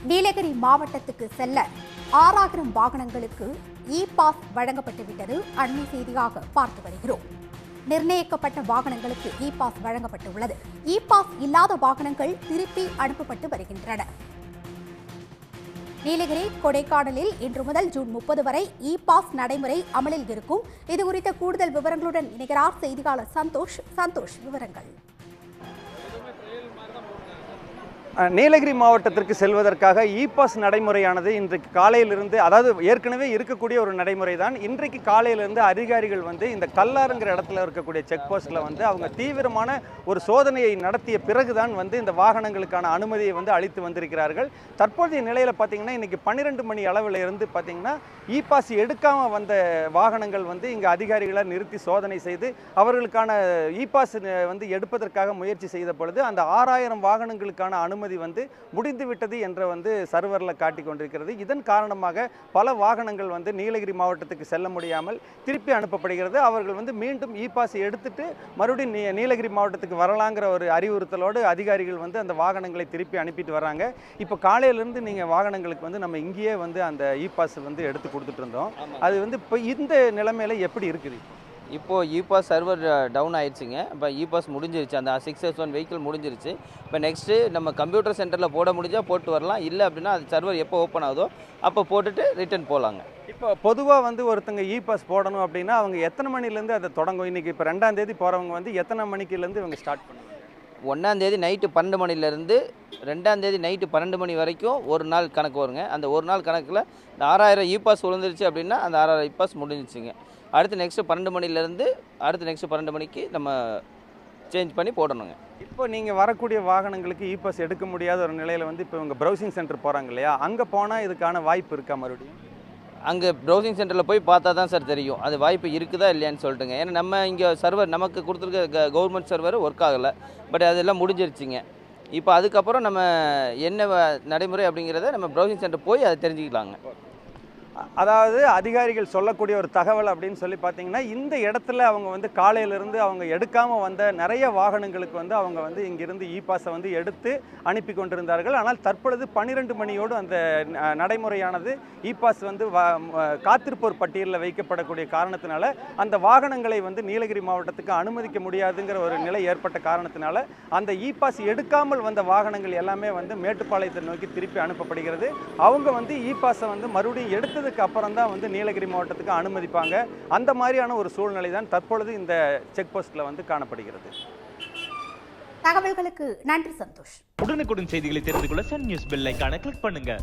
நீலகிரி மாவட்டத்துக்கு செல்ல 6000 வாகனங்களுக்கு இ-பாஸ் வழங்கப்பட்டுவிட்டது அண்மை செய்தியாக பார்த்து வருகிறோம். நிர்ணயிக்கப்பட்ட வாகனங்களுக்கு இ-பாஸ் வழங்கப்பட்டுள்ளது. இ-பாஸ் இல்லாத வாகனங்கள் திருப்பி அனுப்பப்பட்டு வருகின்றன. நீலகிரி கொடைக்கானலில் இன்று முதல் ஜூன் 30 வரை இ-பாஸ் நடைமுறை அமலில் இருக்கும். இதுகுறித்த கூடுதல் விவரங்களுடன் இணைகிறார் செய்தியாளர் சந்தோஷ். விவரங்கள். நீலகிரி மாவட்டத்திற்கு செல்வதற்காக இ-பாஸ் நடைமுறையானது இன்றைக்கு காலையிலிருந்து, அதாவது ஏற்கனவே இருக்கக்கூடிய ஒரு நடைமுறை தான். இன்றைக்கு காலையிலிருந்து அதிகாரிகள் இந்த கல்லாறுங்கிற இடத்துல இருக்கக்கூடிய செக் போஸ்ட்டில் அவங்க தீவிரமான ஒரு சோதனையை நடத்திய பிறகுதான் இந்த வாகனங்களுக்கான அனுமதியை அளித்து வந்திருக்கிறார்கள். தற்போதைய நிலையில் பார்த்தீங்கன்னா இன்றைக்கி 12 மணி அளவில் இருந்து பார்த்தீங்கன்னா இ-பாஸ் எடுக்காமல் வந்த வாகனங்கள் இங்கே அதிகாரிகளை நிறுத்தி சோதனை செய்து அவர்களுக்கான இ-பாஸ் எடுப்பதற்காக முயற்சி செய்த பொழுது அந்த 6000 வாகனங்களுக்கான அனுமதி முடிந்துவிட்டது என்ற சர்வரில் காட்டிக் கொண்டிருக்கிறது. இதன் காரணமாக பல வாகனங்கள் நீலகிரி மாவட்டத்துக்கு செல்ல முடியாமல் திருப்பி அனுப்பப்படுகிறது. அவர்கள் மீண்டும் இ-பாஸ் எடுத்துட்டு மறுபடியும் நீலகிரி மாவட்டத்துக்கு வரலாங்கிற ஒரு அறிவுறுத்தலோடு அதிகாரிகள் அந்த வாகனங்களை திருப்பி அனுப்பிட்டு வராங்க. இப்போ காலையிலிருந்து நீங்கள் வாகனங்களுக்கு நம்ம இங்கேயே அந்த இ-பாஸ் எடுத்து கொடுத்துட்டு இருந்தோம். அது இப்போ இந்த நிலைமையில எப்படி இருக்குது? இப்போது இ-பாஸ் சர்வர் டவுன் ஆயிடுச்சுங்க. இப்போ இ-பாஸ் முடிஞ்சிருச்சு. அந்த 6S1 வெஹிக்கிள் முடிஞ்சிருச்சு. இப்போ நெக்ஸ்ட்டு நம்ம கம்ப்யூட்டர் சென்டரில் போட முடிஞ்சால் போட்டு வரலாம். இல்லை அப்படின்னா அது சர்வர் எப்போ ஓப்பன் ஆகுதோ அப்போ போட்டுட்டு ரிட்டர்ன் போகலாங்க. இப்போ பொதுவாக ஒருத்தங்க இ-பாஸ் போடணும் அப்படின்னா அவங்க எத்தனை மணிலேருந்து அதை தொடங்கும்? இன்றைக்கி இப்போ 2ஆம் தேதி போகிறவங்க எத்தனை மணிக்குலேருந்து இவங்க ஸ்டார்ட் பண்ணுவாங்க? 1ஆம் தேதி நைட்டு 12 மணிலேருந்து 2ஆம் தேதி நைட்டு 12 மணி வரைக்கும் ஒரு நாள் கணக்கு வருங்க. அந்த ஒரு நாள் கணக்கில் இந்த 6000 இ-பாஸ் விழுந்துருச்சு அப்படின்னா அந்த 6000 இ-பாஸ் முடிஞ்சிச்சுங்க. அடுத்து நெக்ஸ்ட்டு 12 மணிலேருந்து அடுத்து நெக்ஸ்ட்டு 12 மணிக்கு நம்ம சேஞ்ச் பண்ணி போடணுங்க. இப்போ நீங்கள் வரக்கூடிய வாகனங்களுக்கு இ-பாஸ் எடுக்க முடியாத ஒரு நிலையில் இப்போ இவங்க ப்ரௌசிங் சென்டர் போகிறாங்க இல்லையா, அங்கே போனால் இதுக்கான வாய்ப்பு இருக்கா? மறுபடியும் அங்கே ப்ரௌசிங் சென்டரில் போய் பார்த்தா தான் சார் தெரியும் அது வாய்ப்பு இருக்குதா இல்லையான்னு சொல்லிட்டுங்க. ஏன்னா நம்ம இங்கே சர்வர் நமக்கு கொடுத்துருக்க கவர்மெண்ட் சர்வர் ஒர்க் ஆகலை. பட் அதெல்லாம் முடிஞ்சிருச்சுங்க. இப்போ அதுக்கப்புறம் நம்ம என்ன நடைமுறை அப்படிங்கிறத நம்ம ப்ரௌசிங் சென்டர் போய் அதை தெரிஞ்சுக்கலாங்க. அதாவது அதிகாரிகள் சொல்லக்கூடிய ஒரு தகவல் அப்படின்னு சொல்லி பார்த்தீங்கன்னா, இந்த இடத்துல அவங்க காலையிலிருந்து அவங்க எடுக்காமல் வந்த நிறைய வாகனங்களுக்கு அவங்க இங்கிருந்து இ-பாஸை எடுத்து அனுப்பி கொண்டிருந்தார்கள். ஆனால் தற்பொழுது 12 மணியோடு அந்த நடைமுறையானது இ-பாஸ் காத்திருப்போர் பட்டியலில் வைக்கப்படக்கூடிய காரணத்தினால அந்த வாகனங்களை நீலகிரி மாவட்டத்துக்கு அனுமதிக்க முடியாதுங்கிற ஒரு நிலை ஏற்பட்ட காரணத்தினால அந்த இ-பாஸ் எடுக்காமல் வந்த வாகனங்கள் எல்லாமே மேட்டுப்பாளையத்தை நோக்கி திருப்பி அனுப்பப்படுகிறது. அவங்க இ-பாஸை மறுபடியும் எடுத்தது அப்புறம் தான் நீலகிரி மாவட்டத்துக்கு அனுமதிப்பாங்க. அந்த மாதிரியான ஒரு சூழ்நிலை தான் தற்பொழுது இந்த செக் போஸ்ட்ல காணப்படுகிறது. தகவல்களுக்கு நன்றி சந்தோஷ். உடனுக்குடன் செய்திகளை தெரிந்து கொள்ள சன் நியூஸ் பெல் ஐகானை கிளிக் பண்ணுங்க.